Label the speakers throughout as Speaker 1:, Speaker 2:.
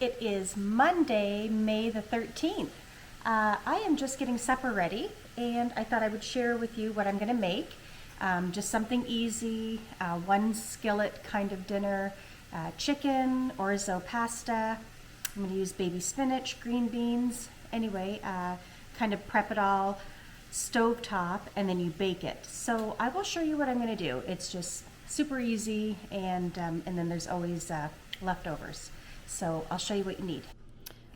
Speaker 1: It is Monday, May the 13th. I am just getting supper ready, and I thought I would share with you what I'm going to make. Just something easy, one skillet kind of dinner, chicken, orzo pasta. I'm going to use baby spinach, green beans. Anyway, kind of prep it all stovetop, and then you bake it. So I will show you what I'm going to do. It's just super easy, and then there's always leftovers. So I'll show you what you need.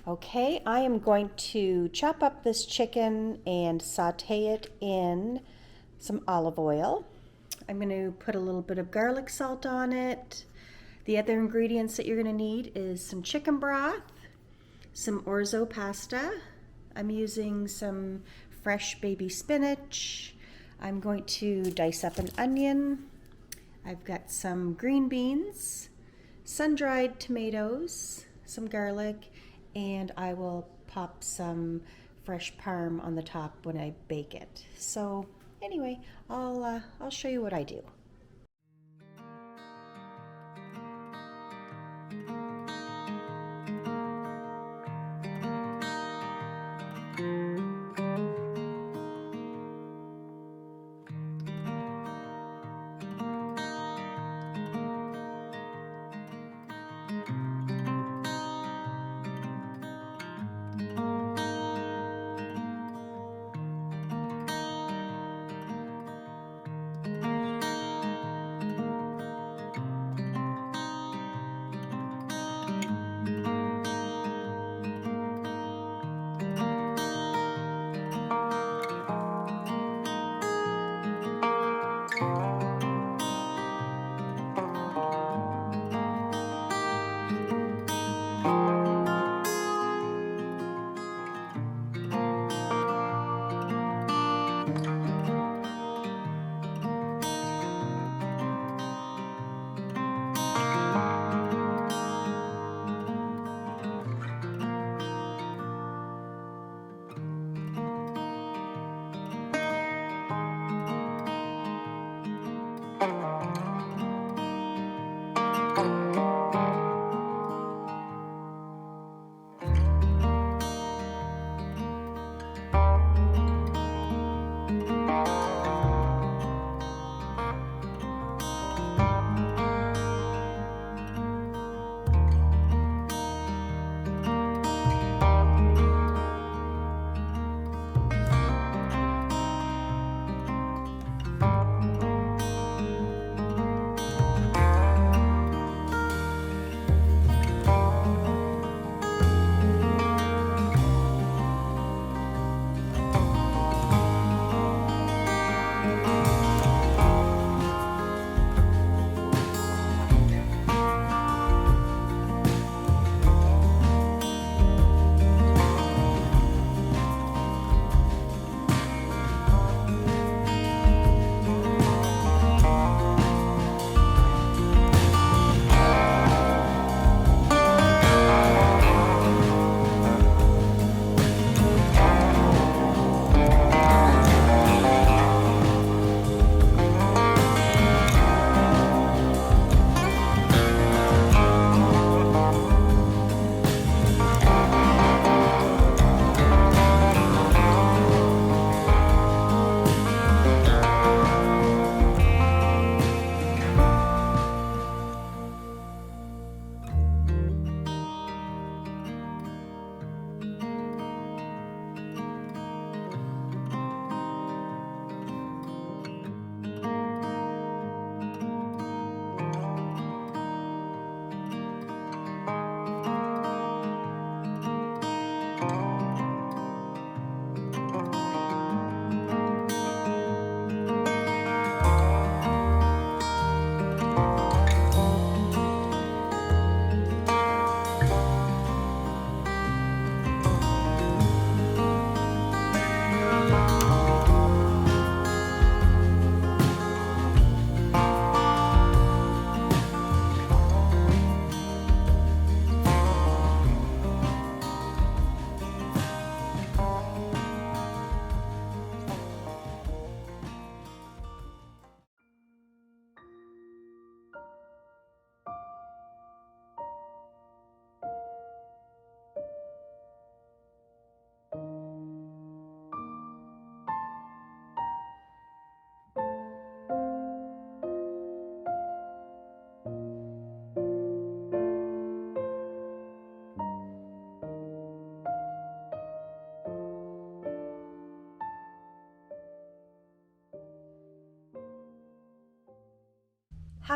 Speaker 1: Okay, I am going to chop up this chicken and saute it in some olive oil. I'm going to put a little bit of garlic salt on it. The other ingredients that you're going to need is some chicken broth, some orzo pasta. I'm using some fresh baby spinach. I'm going to dice up an onion. I've got some green beans, sun-dried tomatoes, some garlic, and I will pop some fresh parm on the top when I bake it. So anyway, I'll show you what I do.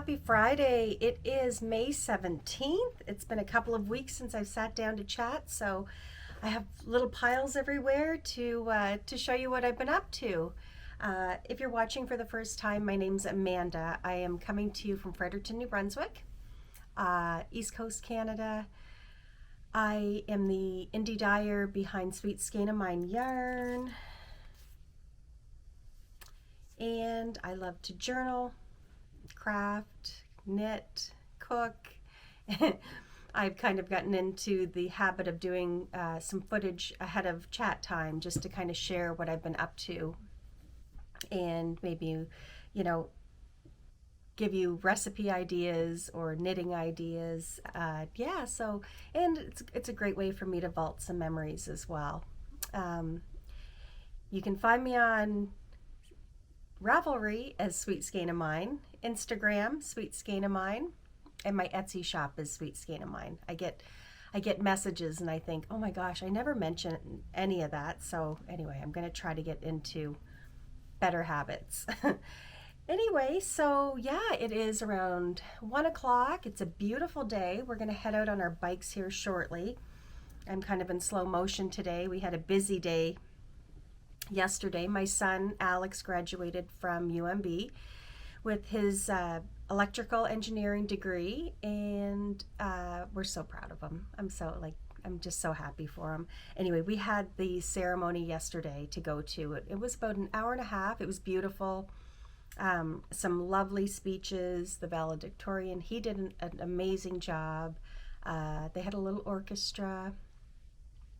Speaker 1: Happy Friday. It is May 17th. It's been a couple of weeks since I've sat down to chat, so I have little piles everywhere to show you what I've been up to. If you're watching for the first time, my name's Amanda. I am coming to you from Fredericton, New Brunswick, East Coast Canada. I am the indie dyer behind Sweet Skein of Mine Yarn, and I love to journal, craft, knit, cook. I've kind of gotten into the habit of doing some footage ahead of chat time just to kind of share what I've been up to and maybe, give you recipe ideas or knitting ideas. And it's a great way for me to vault some memories as well. You can find me on Ravelry as Sweet Skein of Mine, Instagram Sweet Skein of Mine, and my Etsy shop is Sweet Skein of Mine. I get messages and I think, oh my gosh, I never mentioned any of that. So anyway, I'm going to try to get into better habits. Anyway, so yeah, it is around 1 o'clock. It's a beautiful day. We're going to head out on our bikes here shortly. I'm kind of in slow motion today. We had a busy day yesterday. My son Alex graduated from UMB with his electrical engineering degree, and we're so proud of him. I'm just so happy for him. Anyway, we had the ceremony yesterday to go to. It was about an hour and a half. It was beautiful. Some lovely speeches. The valedictorian, he did an amazing job. They had a little orchestra.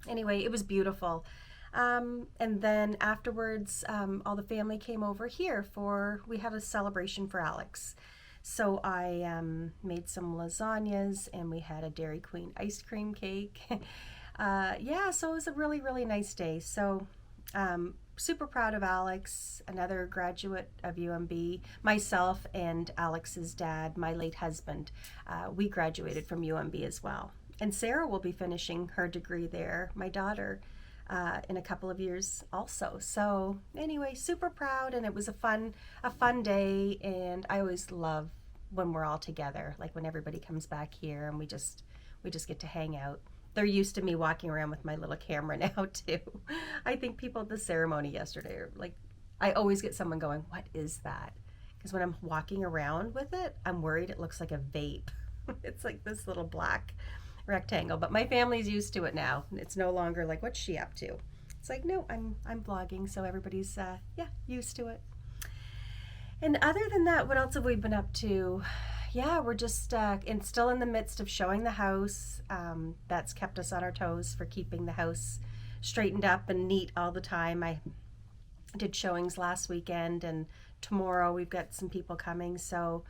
Speaker 1: Anyway, it was beautiful. And then afterwards, all the family came over here we had a celebration for Alex. So I made some lasagnas and we had a Dairy Queen ice cream cake. So it was a really, really nice day. So super proud of Alex, another graduate of UMB, myself and Alex's dad, my late husband. We graduated from UMB as well. And Sarah will be finishing her degree there, my daughter, in a couple of years also. So anyway, super proud, and it was a fun day, and I always love when we're all together, like when everybody comes back here and we just get to hang out. They're used to me walking around with my little camera now too. I think people at the ceremony yesterday are like, I always get someone going, what is that? Because when I'm walking around with it, I'm worried it looks like a vape. It's like this little black rectangle, but my family's used to it now. It's no longer like, what's she up to? It's like, no, I'm vlogging, so everybody's used to it. And other than that, what else have we been up to? Yeah, we're just still in the midst of showing the house. That's kept us on our toes for keeping the house straightened up and neat all the time. I did showings last weekend, and tomorrow we've got some people coming. So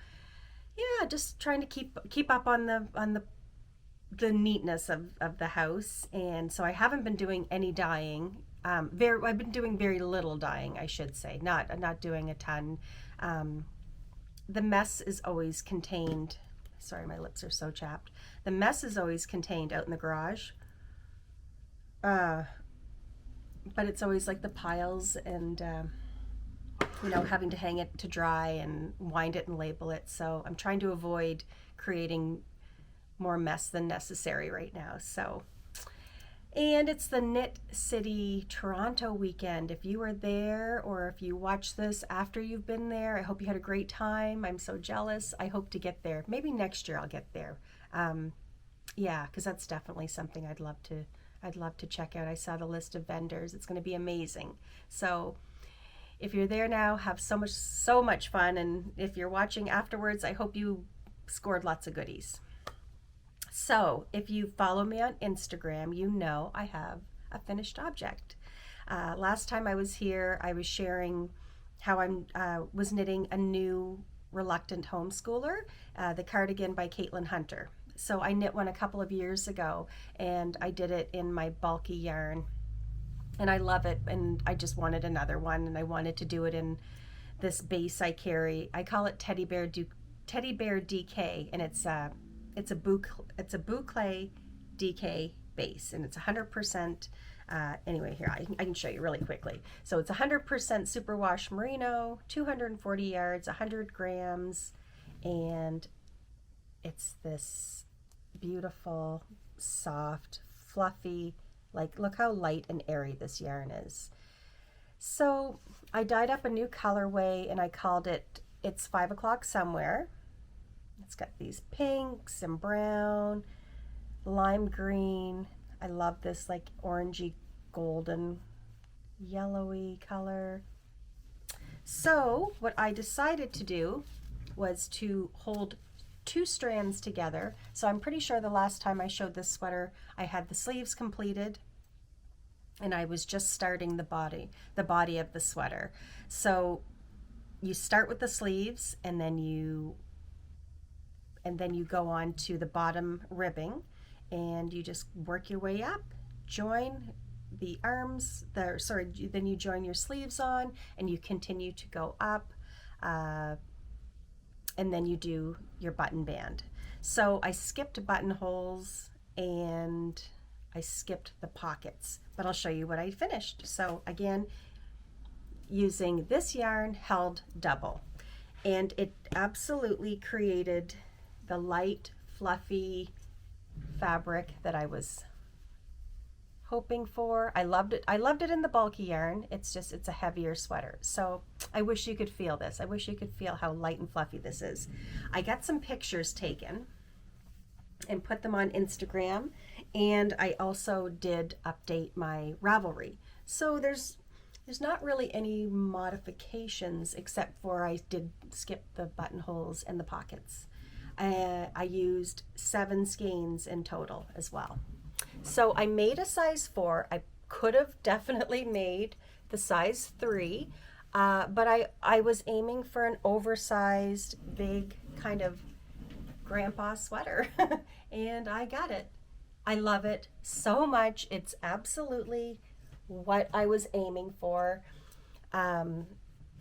Speaker 1: yeah, just trying to keep up on the neatness of the house. And so I haven't been doing any dyeing. I've been doing very little dyeing, I should say, not doing a ton. The mess is always contained. Sorry, my lips are so chapped. The mess is always contained out in the garage. But it's always like the piles and having to hang it to dry and wind it and label it. So I'm trying to avoid creating more mess than necessary right now. And it's the Knit City Toronto weekend. If you are there, or if you watch this after you've been there, I hope you had a great time. I'm so jealous. I hope to get there. Maybe next year I'll get there. Because that's definitely something I'd love to check out. I saw the list of vendors. It's going to be amazing. So if you're there now, have so much fun. And if you're watching afterwards, I hope you scored lots of goodies. So if you follow me on Instagram, you know I have a finished object. Last time I was here, I was sharing how I was knitting a new Reluctant Homeschooler, the cardigan by Caitlin Hunter. So I knit one a couple of years ago, and I did it in my bulky yarn, and I love it, and I just wanted another one, and I wanted to do it in this base I carry. I call it Teddy Bear DK, and it's a boucle DK base, and it's 100%. Anyway, here I can show you really quickly. So it's 100% superwash merino, 240 yards, 100 grams, and it's this beautiful, soft, fluffy, like look how light and airy this yarn is. So I dyed up a new colorway and I called it It's 5 o'clock Somewhere. It's got these pinks and brown, lime green. I love this like orangey golden yellowy color. So what I decided to do was to hold 2 strands together. So I'm pretty sure the last time I showed this sweater, I had the sleeves completed and I was just starting the body of the sweater. So you start with the sleeves and then you go on to the bottom ribbing and you just work your way up, join the arms, then you join your sleeves on and you continue to go up, and then you do your button band. So I skipped buttonholes and I skipped the pockets, but I'll show you what I finished. So again, using this yarn held double, and it absolutely created the light, fluffy fabric that I was hoping for. I loved it. I loved it in the bulky yarn. It's a heavier sweater. So I wish you could feel this. I wish you could feel how light and fluffy this is. I got some pictures taken and put them on Instagram, and I also did update my Ravelry. So there's not really any modifications except for I did skip the buttonholes and the pockets. I used 7 skeins in total as well. So I made a size 4. I could have definitely made the size 3, but I was aiming for an oversized, big kind of grandpa sweater, and I got it. I love it so much. It's absolutely what I was aiming for.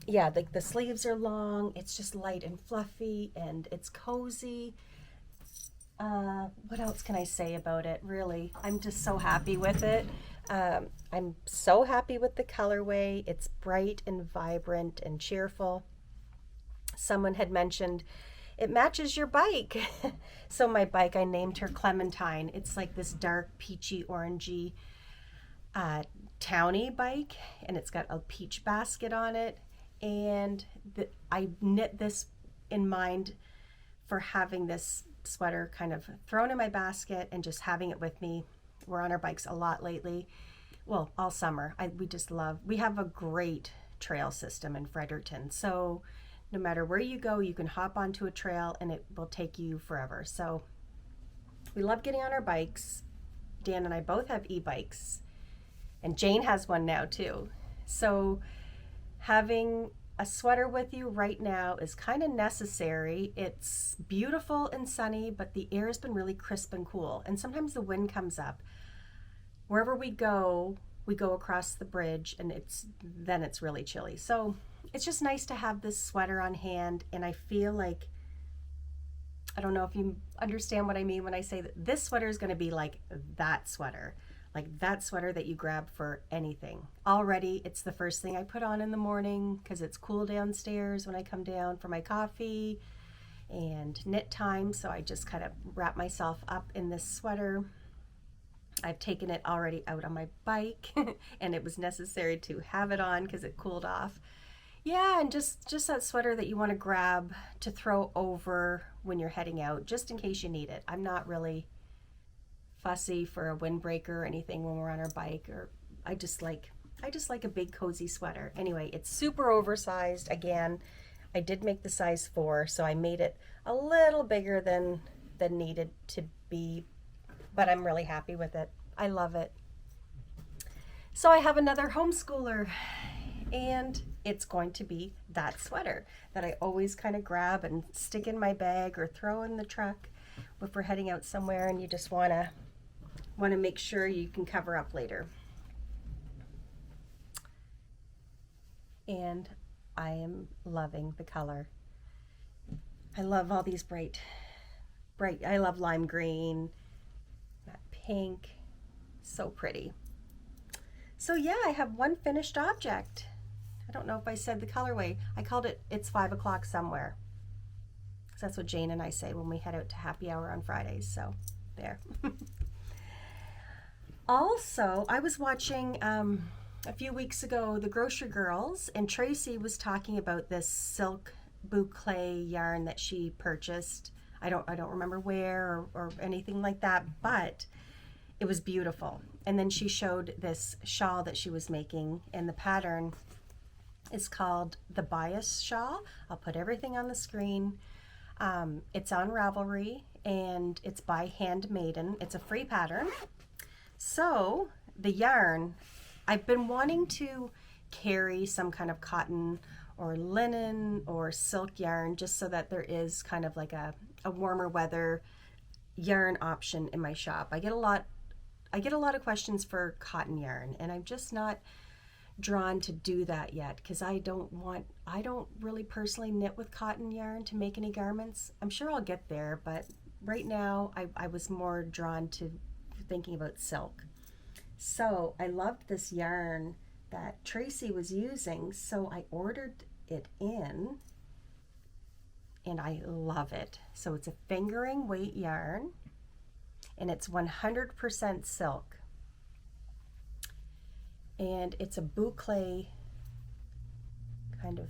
Speaker 1: Yeah, the sleeves are long. It's just light and fluffy, and it's cozy. What else can I say about it? Really, I'm just so happy with it. I'm so happy with the colorway. It's bright and vibrant and cheerful. Someone had mentioned it matches your bike. So my bike, I named her Clementine. It's like this dark peachy orangey towny bike, and it's got a peach basket on it. And I knit this in mind for having this sweater kind of thrown in my basket and just having it with me. We're on our bikes a lot lately. Well, all summer. We have a great trail system in Fredericton. So no matter where you go, you can hop onto a trail and it will take you forever. So we love getting on our bikes. Dan and I both have e-bikes, and Jane has one now too. So having a sweater with you right now is kind of necessary. It's beautiful and sunny, but the air has been really crisp and cool. And sometimes the wind comes up. Wherever we go across the bridge, and it's really chilly. So it's just nice to have this sweater on hand, and I feel like, I don't know if you understand what I mean when I say that this sweater is going to be like that sweater that you grab for anything. Already, it's the first thing I put on in the morning because it's cool downstairs when I come down for my coffee and knit time. So I just kind of wrap myself up in this sweater. I've taken it already out on my bike and it was necessary to have it on because it cooled off. Yeah, and just that sweater that you want to grab to throw over when you're heading out, just in case you need it. I'm not really fussy for a windbreaker or anything when we're on our bike, or I just like a big cozy sweater. Anyway, it's super oversized. Again, I did make the size 4, so I made it a little bigger than needed to be, but I'm really happy with it. I love it. So I have another homeschooler, and it's going to be that sweater that I always kind of grab and stick in my bag or throw in the truck if we're heading out somewhere and you just want to make sure you can cover up later. And I am loving the color. I love all these bright, I love lime green, that pink, so pretty. So yeah, I have one finished object. I don't know if I said the colorway. I called it It's 5 o'clock Somewhere. That's what Jane and I say when we head out to happy hour on Fridays. So there. Also, I was watching a few weeks ago The Grocery Girls, and Tracy was talking about this silk boucle yarn that she purchased. I don't remember where or anything like that, but it was beautiful. And then she showed this shawl that she was making, and the pattern is called the Bias Shawl. I'll put everything on the screen. It's on Ravelry, and it's by Handmaiden. It's a free pattern. So the yarn, I've been wanting to carry some kind of cotton or linen or silk yarn, just so that there is kind of like a warmer weather yarn option in my shop. I get a lot of questions for cotton yarn, and I'm just not drawn to do that yet, because I don't really personally knit with cotton yarn to make any garments. I'm sure I'll get there, but right now I was more drawn to thinking about silk. So I loved this yarn that Tracy was using, so I ordered it in, and I love it. So it's a fingering weight yarn, and it's 100% silk. And it's a boucle kind of,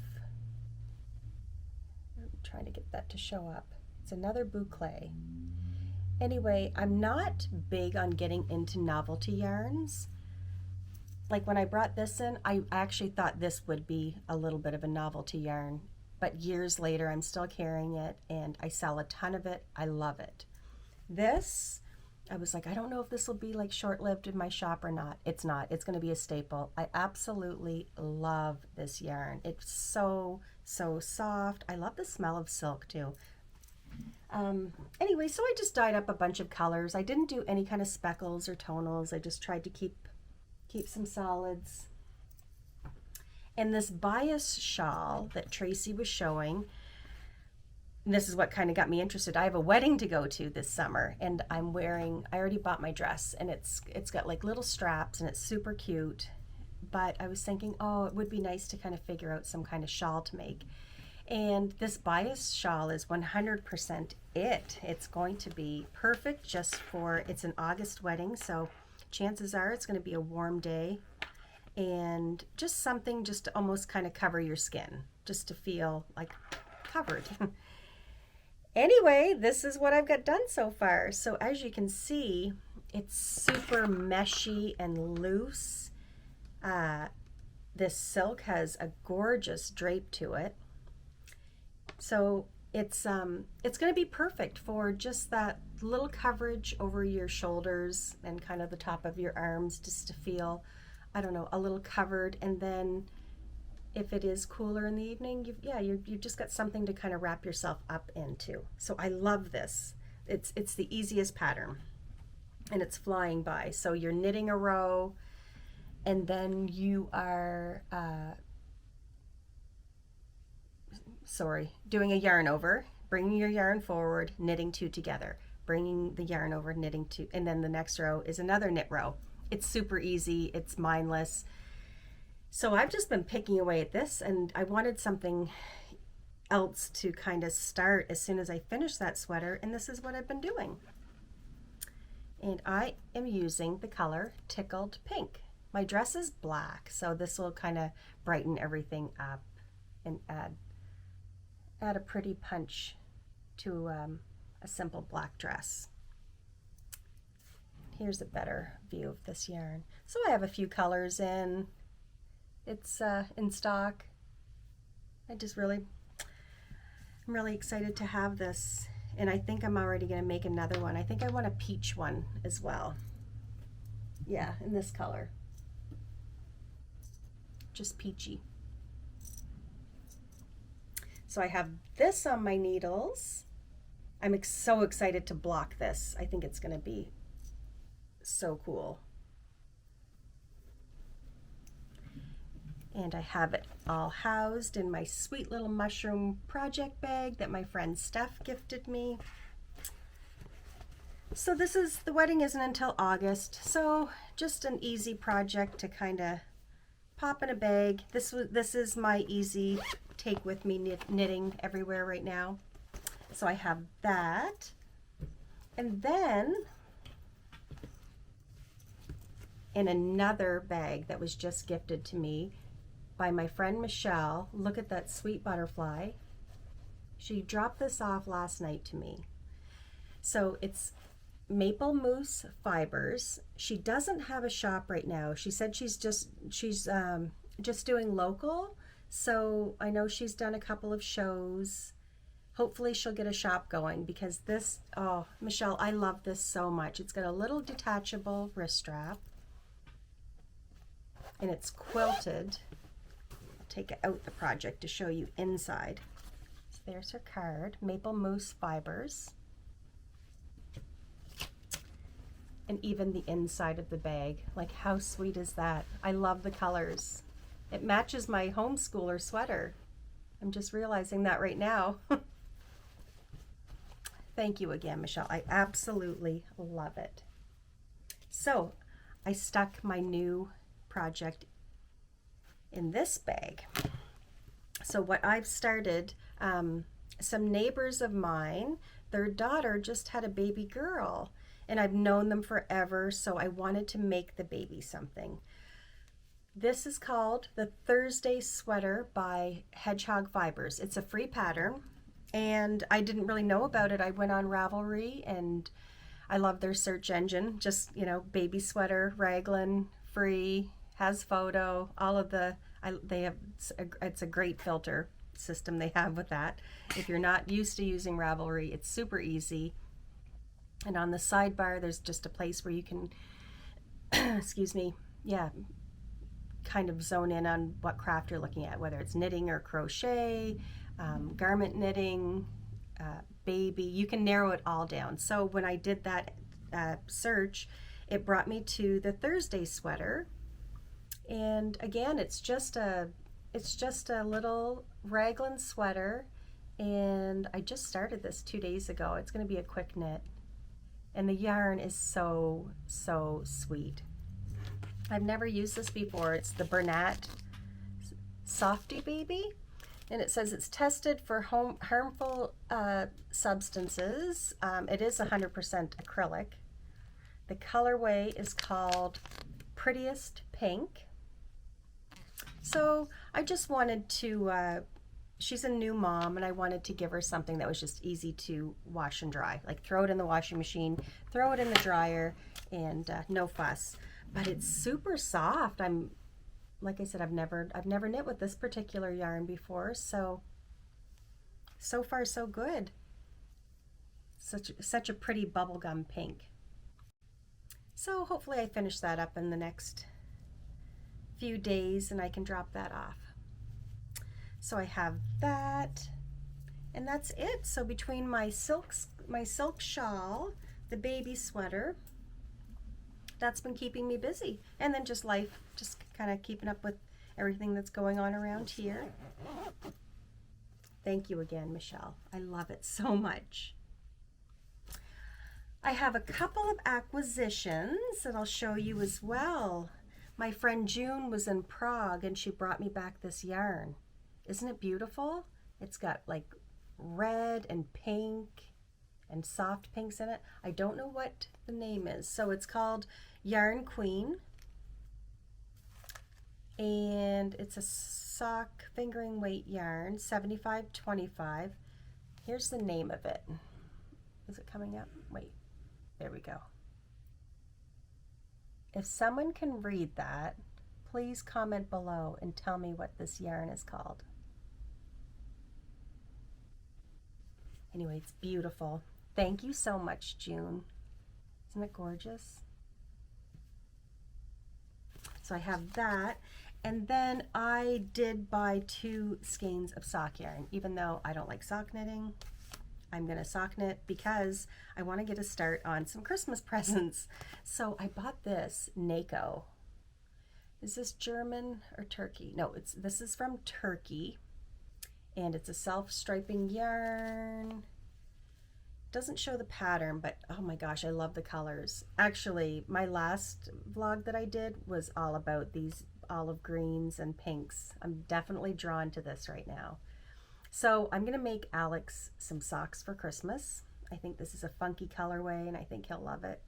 Speaker 1: I'm trying to get that to show up. It's another boucle. Anyway, I'm not big on getting into novelty yarns. Like when I brought this in, I actually thought this would be a little bit of a novelty yarn, but years later I'm still carrying it, and I sell a ton of it. I love it. This, I was like, I don't know if this will be like short-lived in my shop or not. It's not. It's going to be a staple. I absolutely love this yarn. It's so soft. I love the smell of silk too. Anyway, so I just dyed up a bunch of colors. I didn't do any kind of speckles or tonals. I just tried to keep some solids. And this bias shawl that Tracy was showing, and this is what kind of got me interested. I have a wedding to go to this summer, and I already bought my dress, and it's got like little straps, and it's super cute. But I was thinking, oh, it would be nice to kind of figure out some kind of shawl to make. And this bias shawl is 100% it. It's going to be perfect just for, it's an August wedding, so chances are it's going to be a warm day, and just something just to almost kind of cover your skin, just to feel like covered. Anyway, this is what I've got done so far. So as you can see, it's super meshy and loose. This silk has a gorgeous drape to it. So it's going to be perfect for just that little coverage over your shoulders and kind of the top of your arms, just to feel, I don't know, a little covered. And then if it is cooler in the evening, you've just got something to kind of wrap yourself up into. So I love this. It's the easiest pattern, and it's flying by. So you're knitting a row, and then you are doing a yarn over, bringing your yarn forward, knitting two together, bringing the yarn over, knitting two, and then the next row is another knit row. It's super easy, it's mindless. So I've just been picking away at this, and I wanted something else to kind of start as soon as I finish that sweater, and this is what I've been doing. And I am using the color Tickled Pink. My dress is black, so this will kind of brighten everything up and add a pretty punch to a simple black dress. Here's a better view of this yarn. So I have a few colors in. It's in stock. I'm really excited to have this, and I think I'm already going to make another one. I think I want a peach one as well. Yeah, in this color. Just peachy. So I have this on my needles. I'm so excited to block this. I think it's going to be so cool. And I have it all housed in my sweet little mushroom project bag that my friend Steph gifted me. So the wedding isn't until August, so just an easy project to kind of pop in a bag. This is my easy take with me knitting everywhere right now. So I have that. And then in another bag that was just gifted to me by my friend Michelle, look at that sweet butterfly. She dropped this off last night to me. So it's maple mousse fibers. She doesn't have a shop right now. She said she's just doing local. So I know she's done a couple of shows. Hopefully she'll get a shop going, because this, oh, Michelle, I love this so much. It's got a little detachable wrist strap and it's quilted. I'll take it out the project to show you inside. So there's her card, maple mousse fibers. And even the inside of the bag, like how sweet is that? I love the colors. It matches my homeschooler sweater. I'm just realizing that right now. Thank you again, Michelle. I absolutely love it. So I stuck my new project in this bag. So what I've started, some neighbors of mine, their daughter just had a baby girl, and I've known them forever, so I wanted to make the baby something. This is called the Thursday Sweater by Hedgehog Fibres. It's a free pattern, and I didn't really know about it. I went on Ravelry, and I love their search engine. Just, you know, baby sweater, raglan, free, has photo, all of the, they have, it's a great filter system they have with that. If you're not used to using Ravelry, it's super easy. And on the sidebar, there's just a place where you can, excuse me, yeah, kind of zone in on what craft you're looking at, whether it's knitting or crochet, garment knitting, baby. You can narrow it all down. So when I did that search, it brought me to the Thursday sweater. And again, it's just a little raglan sweater, and I just started this 2 days ago. It's going to be a quick knit, and the yarn is so sweet. I've never used this before. It's the Bernat Softy Baby, and it says it's tested for harmful substances. It is 100% acrylic. The colorway is called Prettiest Pink. So I just wanted to, she's a new mom, and I wanted to give her something that was just easy to wash and dry. Like throw it in the washing machine, throw it in the dryer, and no fuss. But it's super soft. Like I said, I've never knit with this particular yarn before, so far so good. Such a pretty bubblegum pink. So hopefully I finish that up in the next few days and I can drop that off. So I have that, and that's it. So between my silk shawl, the baby sweater, that's been keeping me busy, and then just life, just kind of keeping up with everything that's going on around here. Thank you again, Michelle. I love it so much. I have a couple of acquisitions that I'll show you as well. My friend June was in Prague and she brought me back this yarn. Isn't it beautiful? It's got like red and pink and soft pinks in it. I don't know what the name is. So it's called Yarn Queen. And it's a sock fingering weight yarn, 75/25. Here's the name of it. Is it coming up? Wait, there we go. If someone can read that, please comment below and tell me what this yarn is called. Anyway, it's beautiful. Thank you so much, June. Isn't it gorgeous? So I have that. And then I did buy 2 skeins of sock yarn. Even though I don't like sock knitting, I'm gonna sock knit because I wanna get a start on some Christmas presents. So I bought this Nako. Is this German or Turkey? No, this is from Turkey, and it's a self-striping yarn. Doesn't show the pattern, but oh my gosh, I love the colors. Actually, my last vlog that I did was all about these olive greens and pinks. I'm definitely drawn to this right now. So I'm gonna make Alex some socks for Christmas. I think this is a funky colorway and I think he'll love it.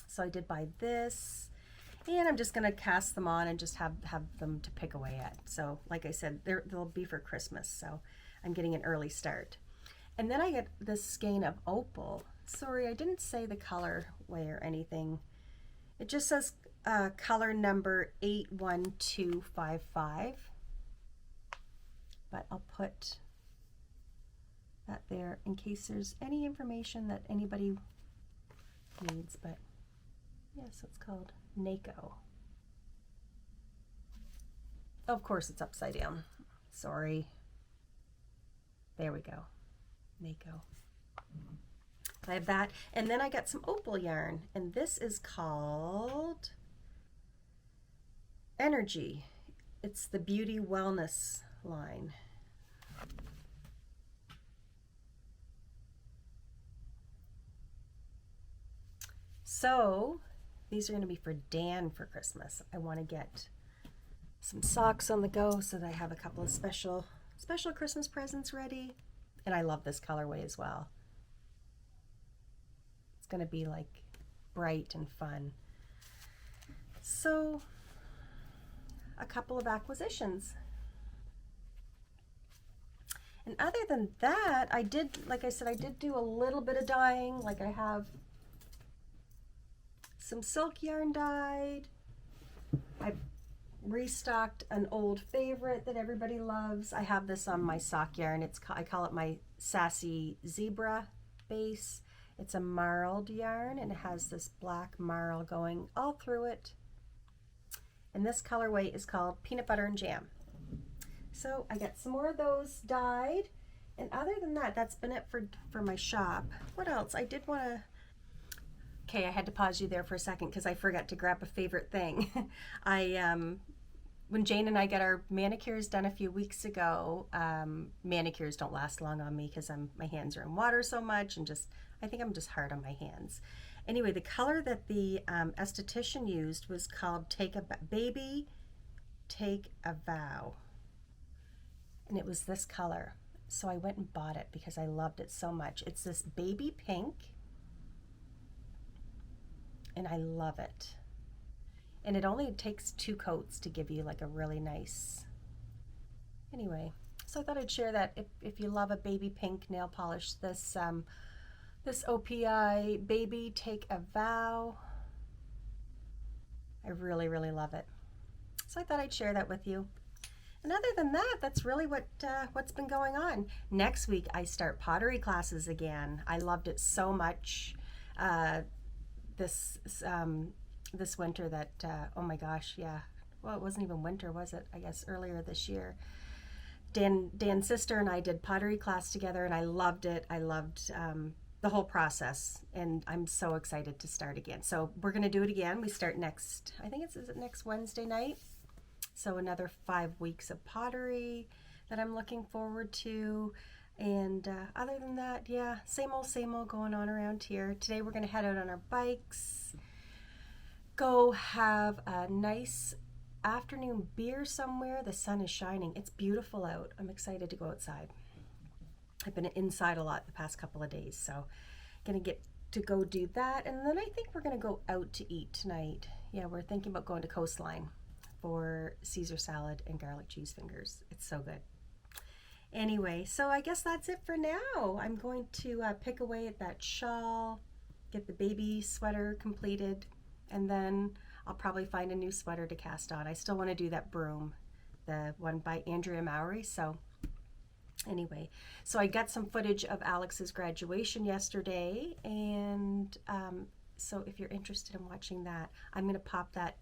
Speaker 1: So I did buy this, and I'm just gonna cast them on and just have them to pick away at. So like I said, they'll be for Christmas, so I'm getting an early start. And then I get this skein of opal. Sorry, I didn't say the colorway or anything. It just says color number 81255. But I'll put that there in case there's any information that anybody needs. But yeah, so it's called NACO. Oh, of course it's upside down. Sorry. There we go. NACO. I have that. And then I got some opal yarn. And this is called Energy. It's the Beauty Wellness line. So these are going to be for Dan for Christmas. I want to get some socks on the go so that I have a couple of special Christmas presents ready. And I love this colorway as well. It's going to be like bright and fun. So a couple of acquisitions. And other than that, I did, like I said, I did do a little bit of dyeing. Like I have some silk yarn dyed. I restocked an old favorite that everybody loves. I have this on my sock yarn. I call it my Sassy Zebra base. It's a marled yarn and it has this black marl going all through it. And this colorway is called Peanut Butter and Jam. So I got some more of those dyed. And other than that, that's been it for my shop. What else? I did want to... Okay, I had to pause you there for a second because I forgot to grab a favorite thing. When Jane and I got our manicures done a few weeks ago, manicures don't last long on me because my hands are in water so much and I think I'm just hard on my hands. Anyway, the color that the esthetician used was called Baby Take a Vow. And it was this color. So I went and bought it because I loved it so much. It's this baby pink. And I love it. And it only takes 2 coats to give you like a really nice... Anyway, so I thought I'd share that if you love a baby pink nail polish, this OPI Baby Take a Vow. I really, really love it. So I thought I'd share that with you. And other than that, that's really what's been going on. Next week, I start pottery classes again. I loved it so much this winter that, oh my gosh, yeah. Well, it wasn't even winter, was it? I guess earlier this year. Dan's sister and I did pottery class together, and I loved it. I loved the whole process, and I'm so excited to start again. So we're going to do it again. We start next, I think is it next Wednesday night? So another 5 weeks of pottery that I'm looking forward to. And other than that, yeah, same old going on around here. Today we're going to head out on our bikes, go have a nice afternoon beer somewhere. The sun is shining. It's beautiful out. I'm excited to go outside. I've been inside a lot the past couple of days, so going to get to go do that. And then I think we're going to go out to eat tonight. Yeah, we're thinking about going to Coastline for Caesar salad and garlic cheese fingers. It's so good. Anyway, so I guess that's it for now. I'm going to pick away at that shawl, get the baby sweater completed, and then I'll probably find a new sweater to cast on. I still want to do that broom, the one by Andrea Mowry. So anyway, so I got some footage of Alex's graduation yesterday, and so if you're interested in watching that, I'm going to pop that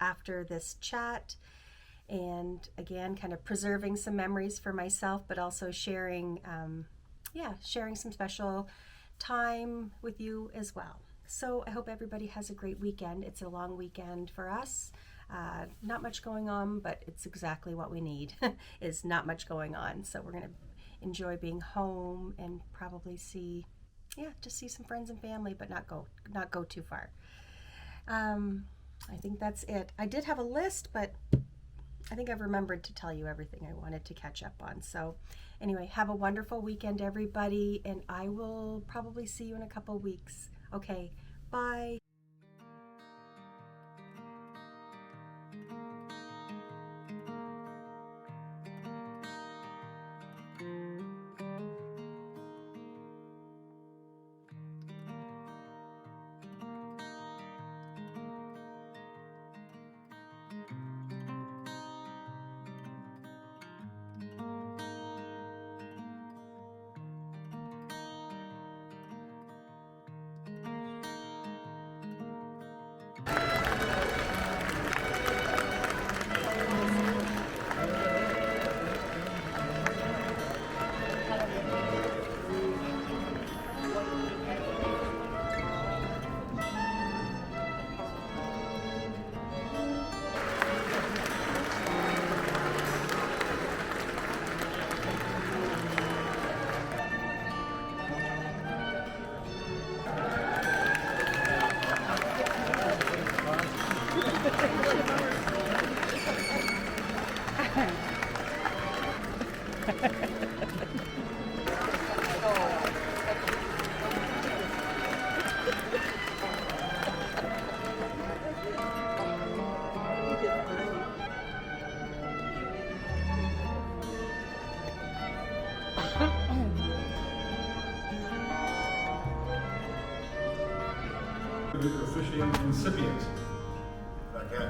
Speaker 1: after this chat. And again, kind of preserving some memories for myself, but also sharing some special time with you as well. So I hope everybody has a great weekend. It's a long weekend for us. Not much going on, but it's exactly what we need, is not much going on. So we're going to enjoy being home and probably see some friends and family, but not go too far. I think that's it. I did have a list, but I think I've remembered to tell you everything I wanted to catch up on. So anyway, have a wonderful weekend, everybody, and I will probably see you in a couple weeks. Okay, bye.
Speaker 2: Officiating incipient. Okay.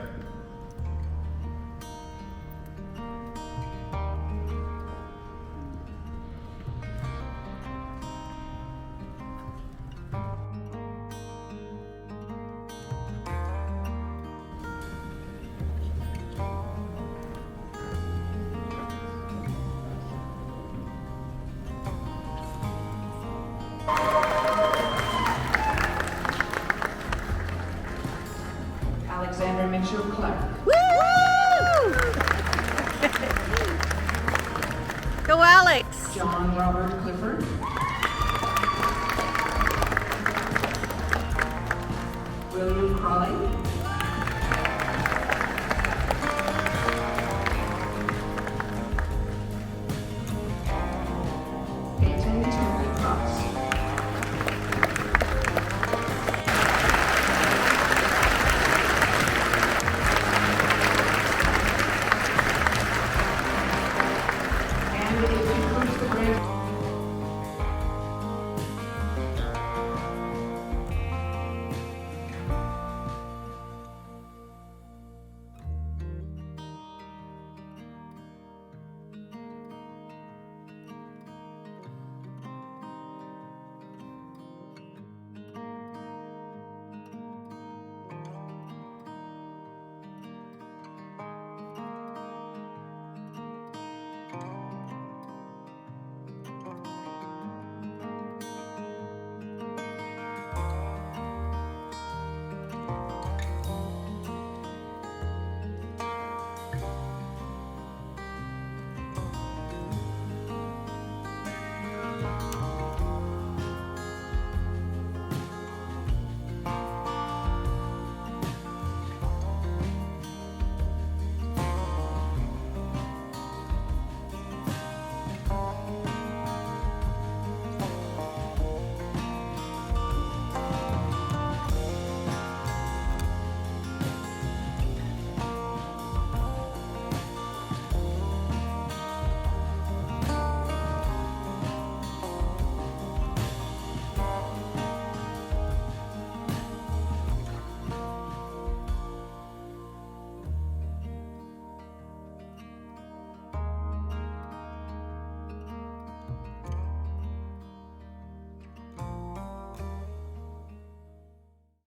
Speaker 3: Alexander Mitchell Clark.
Speaker 1: Woo! Go Alex!
Speaker 3: John Robert Clifford. William Crawley.